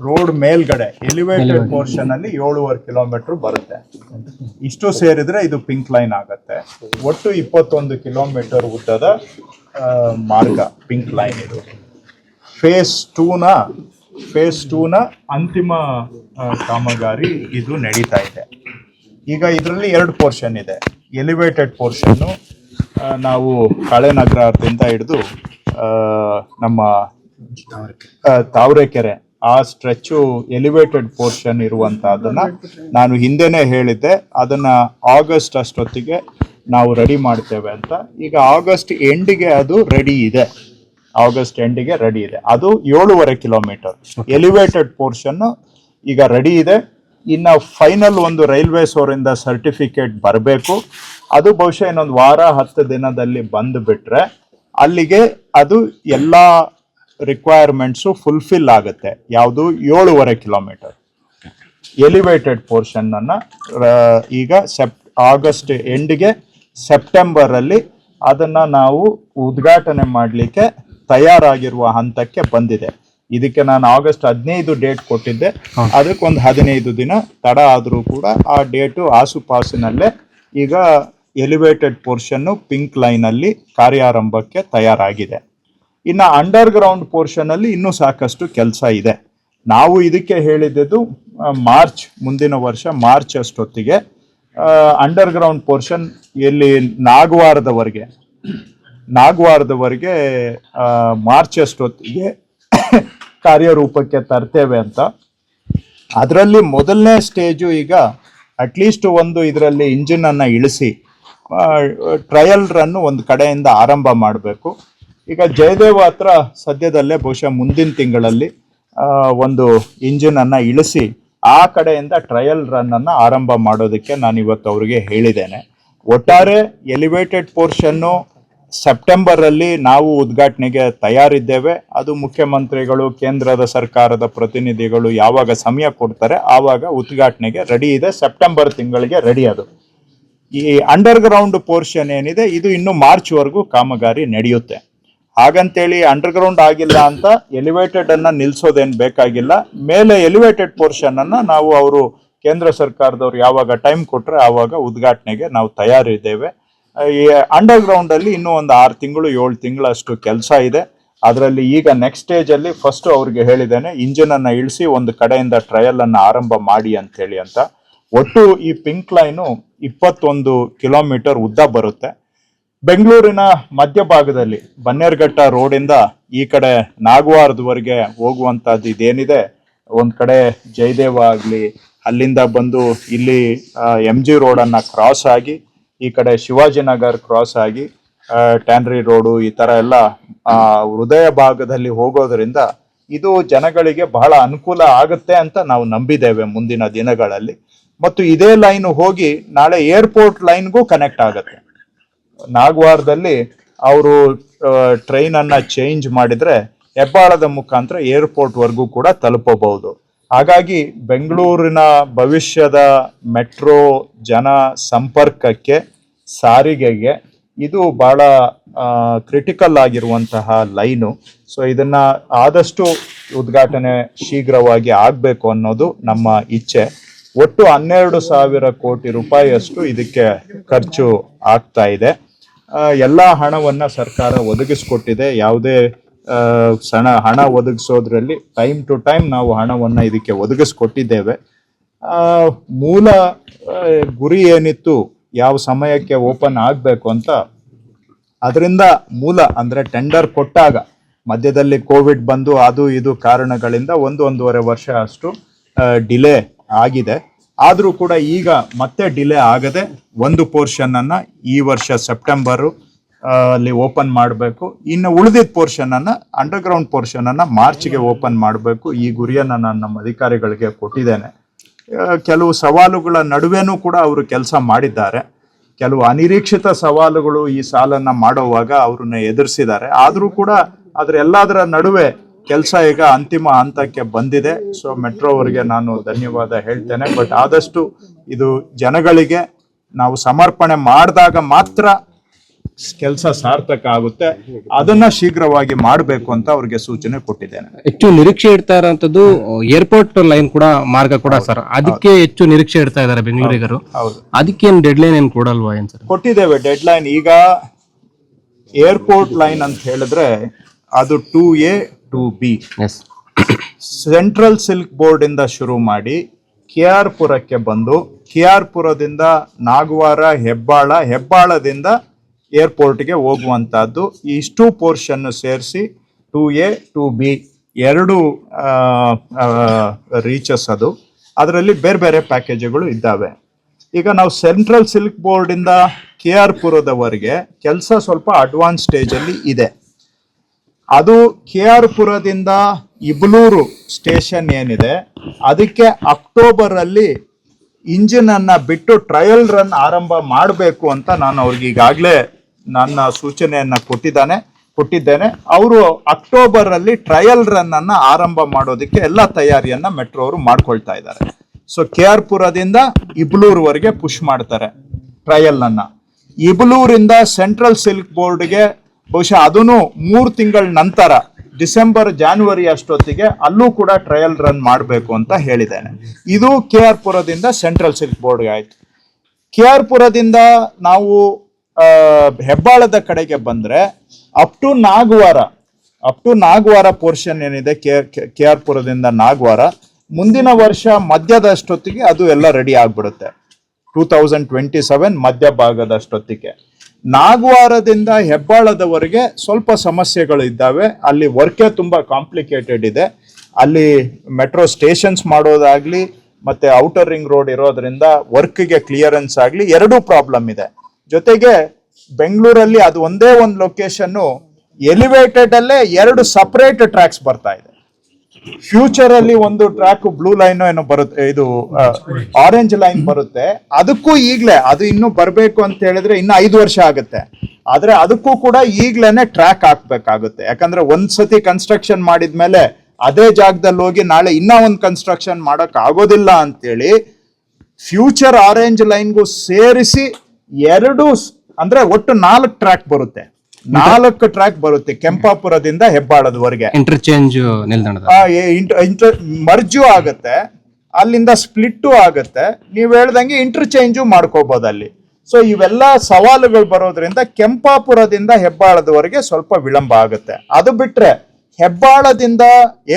Road ಮೇಲ್ಗಡೆ elevated portion ಅಲ್ಲಿ 7.5 kilometre ಬರುತ್ತೆ. ಇಷ್ಟು ಸೇರಿದ್ರೆ ಇದು ಪಿಂಕ್ ಲೈನ್ ಆಗುತ್ತೆ. ಒಟ್ಟು 21 ಕಿಲೋಮೀಟರ್ ಉದ್ದದ ಮಾರ್ಗ ಪಿಂಕ್ ಲೈನ್ ಇದು. ಫೇಸ್ ಟೂನ ಅಂತಿಮ ಕಾಮಗಾರಿ ಇದು ನಡೀತಾ ಇದೆ. ಈಗ ಇದರಲ್ಲಿ 2 ಪೋರ್ಷನ್ ಇದೆ. ಎಲಿವೇಟೆಡ್ ಪೋರ್ಷನ್ನು ನಾವು ಕಳೆನಗರದಿಂದ ಹಿಡಿದು ನಮ್ಮ ತಾವರೆಕೆರೆ ಆ ಸ್ಟ್ರೆಚ್ಚು ಎಲಿವೇಟೆಡ್ ಪೋರ್ಷನ್ ಇರುವಂತಹದನ್ನ ನಾನು ಹಿಂದೆನೆ ಹೇಳಿದ್ದೆ. ಅದನ್ನ ಆಗಸ್ಟ್ ಅಷ್ಟೊತ್ತಿಗೆ ನಾವು ರೆಡಿ ಮಾಡ್ತೇವೆ ಅಂತ. ಈಗ ಆಗಸ್ಟ್ ಎಂಡಿಗೆ ಅದು ರೆಡಿ ಇದೆ. ಅದು 7.5 ಕಿಲೋಮೀಟರ್ ಎಲಿವೇಟೆಡ್ ಪೋರ್ಷನ್ ಈಗ ರೆಡಿ ಇದೆ. ಇನ್ನು ಫೈನಲ್ ಒಂದು ರೈಲ್ವೇಸ್ ಅವರಿಂದ ಸರ್ಟಿಫಿಕೇಟ್ ಬರಬೇಕು. ಅದು ಬಹುಶಃ ಇನ್ನೊಂದು ವಾರ 10 ದಿನದಲ್ಲಿ ಬಂದು ಬಿಟ್ರೆ ಅಲ್ಲಿಗೆ ಅದು ಎಲ್ಲ ರಿಕ್ವೈರ್ಮೆಂಟ್ಸು ಫುಲ್ಫಿಲ್ ಆಗುತ್ತೆ. ಯಾವುದು 7.5 ಕಿಲೋಮೀಟರ್ ಎಲಿವೇಟೆಡ್ ಪೋರ್ಷನ್ ಅನ್ನ ಈಗ ಆಗಸ್ಟ್ ಎಂಡ್ಗೆ ಸೆಪ್ಟೆಂಬರ್ ಅಲ್ಲಿ ಅದನ್ನ ನಾವು ಉದ್ಘಾಟನೆ ಮಾಡಲಿಕ್ಕೆ ತಯಾರಾಗಿರುವ ಹಂತಕ್ಕೆ ಬಂದಿದೆ. ಇದಕ್ಕೆ ನಾನು ಆಗಸ್ಟ್ 15 ಡೇಟ್ ಕೊಟ್ಟಿದ್ದೆ. ಅದಕ್ಕೊಂದು 15 ದಿನ ತಡ ಆದರೂ ಕೂಡ ಆ ಡೇಟು ಆಸುಪಾಸಿನಲ್ಲೇ ಈಗ ಎಲಿವೇಟೆಡ್ ಪೋರ್ಷನ್ನು ಪಿಂಕ್ ಲೈನ್ ಅಲ್ಲಿ ಕಾರ್ಯಾರಂಭಕ್ಕೆ ತಯಾರಾಗಿದೆ. ಇನ್ನು ಅಂಡರ್ ಗ್ರೌಂಡ್ ಪೋರ್ಷನ್ ಅಲ್ಲಿ ಇನ್ನೂ ಸಾಕಷ್ಟು ಕೆಲಸ ಇದೆ. ನಾವು ಇದಕ್ಕೆ ಹೇಳಿದ್ದು ಮುಂದಿನ ವರ್ಷ ಮಾರ್ಚ್ ಅಷ್ಟೊತ್ತಿಗೆ ಅಂಡರ್ ಗ್ರೌಂಡ್ ಪೋರ್ಷನ್ ಎಲ್ಲಿ ನಾಗವಾರದವರೆಗೆ ಮಾರ್ಚ್ ಅಷ್ಟೊತ್ತಿಗೆ ಕಾರ್ಯರೂಪಕ್ಕೆ ತರ್ತೇವೆ ಅಂತ. ಅದರಲ್ಲಿ ಮೊದಲನೇ ಸ್ಟೇಜು ಈಗ ಅಟ್ಲೀಸ್ಟ್ ಒಂದು ಇದರಲ್ಲಿ ಇಂಜಿನ್ ಅನ್ನ ಇಳಿಸಿ ಟ್ರಯಲ್ ರನ್ ಒಂದು ಕಡೆಯಿಂದ ಆರಂಭ ಮಾಡಬೇಕು. ಈಗ ಜಯದೇವ ಹತ್ರ ಸದ್ಯದಲ್ಲೇ ಬಹುಶಃ ಮುಂದಿನ ತಿಂಗಳಲ್ಲಿ ಒಂದು ಇಂಜಿನ್ ಅನ್ನ ಇಳಿಸಿ ಆ ಕಡೆಯಿಂದ ಟ್ರಯಲ್ ರನ್ ಅನ್ನ ಆರಂಭ ಮಾಡೋದಕ್ಕೆ ನಾನು ಇವತ್ತು ಅವರಿಗೆ ಹೇಳಿದ್ದೇನೆ. ಒಟ್ಟಾರೆ ಎಲಿವೇಟೆಡ್ ಪೋರ್ಷನ್ನು ಸೆಪ್ಟೆಂಬರ್ ಅಲ್ಲಿ ನಾವು ಉದ್ಘಾಟನೆಗೆ ತಯಾರಿದ್ದೇವೆ. ಅದು ಮುಖ್ಯಮಂತ್ರಿಗಳು, ಕೇಂದ್ರದ ಸರ್ಕಾರದ ಪ್ರತಿನಿಧಿಗಳು ಯಾವಾಗ ಸಮಯ ಕೊಡ್ತಾರೆ ಆವಾಗ ಉದ್ಘಾಟನೆಗೆ ರೆಡಿ ಇದೆ. ಸೆಪ್ಟೆಂಬರ್ ತಿಂಗಳಿಗೆ ರೆಡಿ ಅದು. ಈ ಅಂಡರ್ ಗ್ರೌಂಡ್ ಪೋರ್ಷನ್ ಏನಿದೆ ಇದು ಇನ್ನು ಮಾರ್ಚ್ ವರೆಗೂ ಕಾಮಗಾರಿ ನಡೆಯುತ್ತೆ. ಹಾಗಂತೇಳಿ ಅಂಡರ್ ಗ್ರೌಂಡ್ ಆಗಿಲ್ಲ ಅಂತ ಎಲಿವೇಟೆಡ್ ಅನ್ನ ನಿಲ್ಸೋದೇನು ಬೇಕಾಗಿಲ್ಲ. ಮೇಲೆ ಎಲಿವೇಟೆಡ್ ಪೋರ್ಷನ್ ಅನ್ನ ನಾವು ಅವರು ಕೇಂದ್ರ ಸರ್ಕಾರದವ್ರು ಯಾವಾಗ ಟೈಮ್ ಕೊಟ್ರೆ ಆವಾಗ ಉದ್ಘಾಟನೆಗೆ ನಾವು ತಯಾರಿದ್ದೇವೆ. ಈ ಅಂಡರ್ ಗ್ರೌಂಡ್ ಅಲ್ಲಿ ಇನ್ನೂ ಒಂದು 6 ತಿಂಗಳು 7 ತಿಂಗಳಷ್ಟು ಕೆಲಸ ಇದೆ. ಅದರಲ್ಲಿ ಈಗ ನೆಕ್ಸ್ಟ್ ಸ್ಟೇಜ್ ಅಲ್ಲಿ ಫಸ್ಟ್ ಅವ್ರಿಗೆ ಹೇಳಿದ್ದೇನೆ ಇಂಜಿನ್ ಅನ್ನ ಇಳಿಸಿ ಒಂದು ಕಡೆಯಿಂದ ಟ್ರಯಲ್ ಅನ್ನ ಆರಂಭ ಮಾಡಿ ಅಂತ ಹೇಳಿ ಅಂತ. ಒಟ್ಟು ಈ ಪಿಂಕ್ ಲೈನು 21 ಕಿಲೋಮೀಟರ್ ಉದ್ದ ಬರುತ್ತೆ. ಬೆಂಗಳೂರಿನ ಮಧ್ಯಭಾಗದಲ್ಲಿ ಬನ್ನೇರ್ಘಟ್ಟ ರೋಡಿಂದ ಈ ಕಡೆ ನಾಗವಾರದವರೆಗೆ ಹೋಗುವಂತದ್ದು ಇದೇನಿದೆ, ಒಂದ್ ಕಡೆ ಜಯದೇವ ಆಗ್ಲಿ ಅಲ್ಲಿಂದ ಬಂದು ಇಲ್ಲಿ MG ರೋಡ್ ಅನ್ನ ಕ್ರಾಸ್ ಆಗಿ ಈ ಕಡೆ ಶಿವಾಜಿನಗರ್ ಕ್ರಾಸ್ ಆಗಿ ಟ್ಯಾನ್ರಿ ರೋಡು ಈ ತರ ಎಲ್ಲ ಹೃದಯ ಭಾಗದಲ್ಲಿ ಹೋಗೋದ್ರಿಂದ ಇದು ಜನಗಳಿಗೆ ಬಹಳ ಅನುಕೂಲ ಆಗುತ್ತೆ ಅಂತ ನಾವು ನಂಬಿದ್ದೇವೆ ಮುಂದಿನ ದಿನಗಳಲ್ಲಿ. ಮತ್ತು ಇದೇ ಲೈನ್ ಹೋಗಿ ನಾಳೆ ಏರ್ಪೋರ್ಟ್ ಲೈನ್ಗೂ ಕನೆಕ್ಟ್ ಆಗುತ್ತೆ. ನಾಗವಾರದಲ್ಲಿ ಅವರು ಟ್ರೈನ್ ಅನ್ನ ಚೇಂಜ್ ಮಾಡಿದ್ರೆ ಹೆಬ್ಬಾಳದ ಮುಖಾಂತರ ಏರ್ಪೋರ್ಟ್ ವರ್ಗೂ ಕೂಡ ತಲುಪಬಹುದು. ಹಾಗಾಗಿ ಬೆಂಗಳೂರಿನ ಭವಿಷ್ಯದ ಮೆಟ್ರೋ ಜನ ಸಂಪರ್ಕಕ್ಕೆ, ಸಾರಿಗೆಗೆ ಇದು ಬಹಳ ಕ್ರಿಟಿಕಲ್ ಆಗಿರುವಂತಹ ಲೈನು. ಸೊ ಇದನ್ನ ಆದಷ್ಟು ಉದ್ಘಾಟನೆ ಶೀಘ್ರವಾಗಿ ಆಗಬೇಕು ಅನ್ನೋದು ನಮ್ಮ ಇಚ್ಛೆ. ಒಟ್ಟು 12,000 ಕೋಟಿ ರೂಪಾಯಿಯಷ್ಟು ಇದಕ್ಕೆ ಖರ್ಚು ಆಗ್ತಾ ಇದೆ. ಎಲ್ಲ ಹಣವನ್ನ ಸರ್ಕಾರ ಒದಗಿಸ್ಕೊಟ್ಟಿದೆ. ಯಾವುದೇ ಹಣ ಒದಗಿಸೋದ್ರಲ್ಲಿ ಟೈಮ್ ಟು ಟೈಮ್ ನಾವು ಹಣವನ್ನ ಇದಕ್ಕೆ ಒದಗಿಸ್ಕೊಟ್ಟಿದ್ದೇವೆ. ಮೂಲ ಗುರಿ ಏನಿತ್ತು ಯಾವ ಸಮಯಕ್ಕೆ ಓಪನ್ ಆಗಬೇಕು ಅಂತ, ಅದರಿಂದ ಮೂಲ ಅಂದ್ರೆ ಟೆಂಡರ್ ಕೊಟ್ಟಾಗ ಮಧ್ಯದಲ್ಲಿ ಕೋವಿಡ್ ಬಂದು ಅದು ಇದು ಕಾರಣಗಳಿಂದ 1.5 ವರ್ಷ ಅಷ್ಟು ಡಿಲೇ ಆಗಿದೆ. ಆದರೂ ಕೂಡ ಈಗ ಮತ್ತೆ ಡಿಲೇ ಆಗದೆ ಒಂದು ಪೋರ್ಷನ್ ಅನ್ನ ಈ ವರ್ಷ ಸೆಪ್ಟೆಂಬರ್ ಅಲ್ಲಿ ಓಪನ್ ಮಾಡಬೇಕು. ಇನ್ನು ಉಳಿದಿದ್ದ ಪೋರ್ಷನ್ ಅನ್ನ ಅಂಡರ್ ಗ್ರೌಂಡ್ ಪೋರ್ಷನ್ ಅನ್ನ ಮಾರ್ಚ್ಗೆ ಓಪನ್ ಮಾಡಬೇಕು. ಈ ಗುರಿಯನ್ನ ನಾನು ನಮ್ಮ ಅಧಿಕಾರಿಗಳಿಗೆ ಕೊಟ್ಟಿದ್ದೇನೆ. ಕೆಲವು ಸವಾಲುಗಳ ನಡುವೆನೂ ಕೂಡ ಅವರು ಕೆಲಸ ಮಾಡಿದ್ದಾರೆ. ಕೆಲವು ಅನಿರೀಕ್ಷಿತ ಸವಾಲುಗಳು ಈ ಸಾಲನ್ನ ಮಾಡುವಾಗ ಅವ್ರನ್ನ ಎದುರಿಸಿದ್ದಾರೆ. ಆದರೂ ಕೂಡ ಎಲ್ಲದರ ನಡುವೆ ಕೆಲಸ ಈಗ ಅಂತಿಮ ಹಂತಕ್ಕೆ ಬಂದಿದೆ. ಸೊ ಮೆಟ್ರೋ ಅವರಿಗೆ ನಾನು ಧನ್ಯವಾದ ಹೇಳ್ತೇನೆ. ಬಟ್ ಆದಷ್ಟು ಇದು ಜನಗಳಿಗೆ ನಾವು ಸಮರ್ಪಣೆ ಮಾಡಿದಾಗ ಮಾತ್ರ ಕೆಲಸ ಸಾರ್ಥಕ ಆಗುತ್ತೆ. ಅದನ್ನ ಶೀಘ್ರವಾಗಿ ಮಾಡಬೇಕು ಅಂತ ಅವ್ರಿಗೆ ಸೂಚನೆ ಕೊಟ್ಟಿದ್ದೇನೆ. ಹೆಚ್ಚು ನಿರೀಕ್ಷೆ ಇಡ್ತಾ ಇರುವಂತದ್ದು ಏರ್ಪೋರ್ಟ್ ಲೈನ್ ಕೂಡ ಮಾರ್ಗ ಕೂಡ ಸರ್, ಅದಕ್ಕೆ ಹೆಚ್ಚು ನಿರೀಕ್ಷೆ ಇಡ್ತಾ ಇದ್ದಾರೆ ಬೆಂಗಳೂರಿಗರು. ಹೌದು, ಅದಕ್ಕೇನು ಡೆಡ್ ಲೈನ್ ಏನು ಕೊಡಲ್ವಾ ಏನ್ ಸರ್? ಕೊಟ್ಟಿದ್ದೇವೆ ಡೆಡ್ ಲೈನ್. ಈಗ ಏರ್ಪೋರ್ಟ್ ಲೈನ್ ಅಂತ ಹೇಳಿದ್ರೆ ಅದು 2A 2B central silk board ಇಂದ ಶುರು ಮಾಡಿ KR ಪುರಕ್ಕೆ ಬಂದು KR ಪುರದಿಂದ ನಾಗವಾರ, ಹೆಬ್ಬಾಳದಿಂದ ಏರ್ಪೋರ್ಟ್ಗೆ ಹೋಗುವಂತಹದ್ದು. ಇಷ್ಟು ಪೋರ್ಷನ್ ಸೇರಿಸಿ 2A 2B ಎರಡು ರೀಚಸ್ ಅದು. ಅದರಲ್ಲಿ ಬೇರೆ ಬೇರೆ ಪ್ಯಾಕೇಜ್ಗಳು ಇದ್ದಾವೆ. ಈಗ ನಾವು ಸೆಂಟ್ರಲ್ ಸಿಲ್ಕ್ ಬೋರ್ಡ್ ಇಂದ KR ಪುರದವರೆಗೆ ಕೆಲಸ ಸ್ವಲ್ಪ ಅಡ್ವಾನ್ಸ್ ಸ್ಟೇಜ್ ಅಲ್ಲಿ ಇದೆ. ಅದು KR ಪುರದಿಂದ ಇಬ್ಲೂರು ಸ್ಟೇಷನ್ ಏನಿದೆ ಅದಕ್ಕೆ ಅಕ್ಟೋಬರ್ ಅಲ್ಲಿ ಇಂಜಿನ್ ಅನ್ನ ಬಿಟ್ಟು ಟ್ರಯಲ್ ರನ್ ಆರಂಭ ಮಾಡಬೇಕು ಅಂತ ನಾನು ಅವ್ರಿಗೆ ಈಗಾಗಲೇ ನನ್ನ ಸೂಚನೆಯನ್ನ ಕೊಟ್ಟಿದ್ದೇನೆ. ಅವರು ಅಕ್ಟೋಬರ್ ಅಲ್ಲಿ ಟ್ರಯಲ್ ರನ್ ಅನ್ನ ಆರಂಭ ಮಾಡೋದಕ್ಕೆ ಎಲ್ಲ ತಯಾರಿಯನ್ನ ಮೆಟ್ರೋ ಅವರು ಮಾಡ್ಕೊಳ್ತಾ ಇದ್ದಾರೆ. ಸೊ KR ಪುರದಿಂದ ಇಬ್ಲೂರ್ವರೆಗೆ ಪುಷ್ ಮಾಡ್ತಾರೆ ಟ್ರಯಲ್ ಅನ್ನ. ಇಬ್ಲೂರಿಂದ ಸೆಂಟ್ರಲ್ ಸಿಲ್ಕ್ ಬೋರ್ಡ್ಗೆ ಬಹುಶಃ ಅದನ್ನು 3 ತಿಂಗಳ ನಂತರ ಡಿಸೆಂಬರ್ ಜಾನ್ವರಿ ಅಷ್ಟೊತ್ತಿಗೆ ಅಲ್ಲೂ ಕೂಡ ಟ್ರಯಲ್ ರನ್ ಮಾಡಬೇಕು ಅಂತ ಹೇಳಿದ್ದೇನೆ. ಇದು KR ಪುರದಿಂದ ಸೆಂಟ್ರಲ್ ಸಿಲ್ಕ್ ಬೋರ್ಡ್ಗೆ ಆಯ್ತು. KR ಪುರದಿಂದ ನಾವು ಹೆಬ್ಬಾಳದ ಕಡೆಗೆ ಬಂದ್ರೆ ಅಪ್ ಟು ನಾಗವಾರ ಪೋರ್ಷನ್ ಏನಿದೆ KR ಪುರದಿಂದ ನಾಗವಾರ, ಮುಂದಿನ ವರ್ಷ ಮಧ್ಯದಷ್ಟೊತ್ತಿಗೆ ಅದು ಎಲ್ಲ ರೆಡಿ ಆಗ್ಬಿಡುತ್ತೆ. 2027 ಮಧ್ಯ ಭಾಗದಷ್ಟೊತ್ತಿಗೆ. ನಾಗವಾರದಿಂದ ಹೆಬ್ಬಾಳದವರೆಗೆ ಸ್ವಲ್ಪ ಸಮಸ್ಯೆಗಳು ಇದ್ದಾವೆ. ಅಲ್ಲಿ ವರ್ಕೇ ತುಂಬಾ ಕಾಂಪ್ಲಿಕೇಟೆಡ್ ಇದೆ. ಅಲ್ಲಿ ಮೆಟ್ರೋ ಸ್ಟೇಷನ್ಸ್ ಮಾಡೋದಾಗ್ಲಿ ಮತ್ತೆ ಔಟರ್ ರಿಂಗ್ ರೋಡ್ ಇರೋದ್ರಿಂದ ವರ್ಕ್ಗೆ ಕ್ಲಿಯರೆನ್ಸ್ ಆಗ್ಲಿ ಎರಡೂ ಪ್ರಾಬ್ಲಮ್ ಇದೆ. ಜೊತೆಗೆ ಬೆಂಗಳೂರಲ್ಲಿ ಅದು ಒಂದೇ ಒಂದು ಲೊಕೇಶನ್ ಎಲಿವೇಟೆಡ್ ಅಲ್ಲೇ 2 ಸಪರೇಟ್ ಟ್ರ್ಯಾಕ್ಸ್ ಬರ್ತಾ ಇದೆ. ಫ್ಯೂಚರ್ ಅಲ್ಲಿ ಒಂದು ಟ್ರ್ಯಾಕ್ ಬ್ಲೂ ಲೈನ್ ಏನೋ ಬರುತ್ತೆ, ಇದು ಆರೆಂಜ್ ಲೈನ್ ಬರುತ್ತೆ. ಅದಕ್ಕೂ ಈಗ್ಲೇ ಅದು ಇನ್ನು ಬರ್ಬೇಕು ಅಂತ ಹೇಳಿದ್ರೆ ಇನ್ನು 5 ವರ್ಷ ಆಗುತ್ತೆ. ಆದ್ರೆ ಅದಕ್ಕೂ ಕೂಡ ಈಗ್ಲೇನೆ ಟ್ರ್ಯಾಕ್ ಹಾಕ್ಬೇಕಾಗುತ್ತೆ. ಯಾಕಂದ್ರೆ ಒಂದ್ಸತಿ ಕನ್ಸ್ಟ್ರಕ್ಷನ್ ಮಾಡಿದ್ಮೇಲೆ ಅದೇ ಜಾಗದಲ್ಲಿ ಹೋಗಿ ನಾಳೆ ಇನ್ನ ಒಂದು ಕನ್ಸ್ಟ್ರಕ್ಷನ್ ಮಾಡಕ್ ಆಗೋದಿಲ್ಲ ಅಂತೇಳಿ ಫ್ಯೂಚರ್ ಆರೆಂಜ್ ಲೈನ್ಗೂ ಸೇರಿಸಿ 2 ಅಂದ್ರೆ ಒಟ್ಟು 4 ಟ್ರ್ಯಾಕ್ ಬರುತ್ತೆ. 4 ಟ್ರ್ಯಾಕ್ ಬರುತ್ತೆ ಕೆಂಪಾಪುರದಿಂದ ಹೆಬ್ಬಾಳದವರೆಗೆ. ಇಂಟರ್ಚೇಂಜ್ ನಿಲ್ದಾಣ ಮರ್ಜು ಆಗತ್ತೆ, ಅಲ್ಲಿಂದ ಸ್ಪ್ಲಿಟ್ಟು ಆಗತ್ತೆ. ನೀವು ಹೇಳ್ದಂಗೆ ಇಂಟರ್ಚೇಂಜು ಮಾಡ್ಕೋಬಹುದು ಅಲ್ಲಿ. ಸೊ ಇವೆಲ್ಲ ಸವಾಲುಗಳು ಬರೋದ್ರಿಂದ ಕೆಂಪಾಪುರದಿಂದ ಹೆಬ್ಬಾಳದವರೆಗೆ ಸ್ವಲ್ಪ ವಿಳಂಬ ಆಗುತ್ತೆ. ಅದು ಬಿಟ್ರೆ ಹೆಬ್ಬಾಳದಿಂದ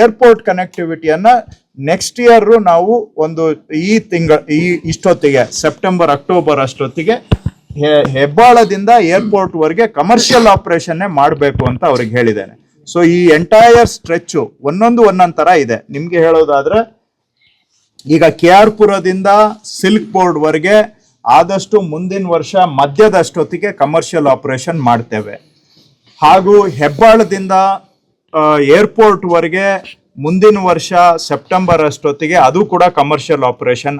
ಏರ್ಪೋರ್ಟ್ ಕನೆಕ್ಟಿವಿಟಿಯನ್ನ ನೆಕ್ಸ್ಟ್ ಇಯರ್ ನಾವು ಒಂದು ಇಷ್ಟೊತ್ತಿಗೆ ಸೆಪ್ಟೆಂಬರ್ ಅಕ್ಟೋಬರ್ ಅಷ್ಟೊತ್ತಿಗೆ ಹೆಬ್ಬಾಳದಿಂದ ಏರ್ಪೋರ್ಟ್ ವರೆಗೆ ಕಮರ್ಷಿಯಲ್ ಆಪರೇಷನ್ ಮಾಡಬೇಕು ಅಂತ ಅವ್ರಿಗೆ ಹೇಳಿದ್ದೇನೆ. ಸೊ ಈ ಎಂಟೈರ್ ಸ್ಟ್ರೆಚ್ ಒಂದೊಂದ್ ತರ ಇದೆ. ನಿಮ್ಗೆ ಹೇಳೋದಾದ್ರೆ ಈಗ KR ಪುರದಿಂದ ಸಿಲ್ಕ್ ಬೋರ್ಡ್ ವರೆಗೆ ಆದಷ್ಟು ಮುಂದಿನ ವರ್ಷ ಮಧ್ಯದಷ್ಟೊತ್ತಿಗೆ ಕಮರ್ಷಿಯಲ್ ಆಪರೇಷನ್ ಮಾಡ್ತೇವೆ. ಹಾಗೂ ಹೆಬ್ಬಾಳದಿಂದ ಏರ್ಪೋರ್ಟ್ ವರೆಗೆ ಮುಂದಿನ ವರ್ಷ ಸೆಪ್ಟೆಂಬರ್ ಅಷ್ಟೊತ್ತಿಗೆ ಅದು ಕೂಡ ಕಮರ್ಷಿಯಲ್ ಆಪರೇಷನ್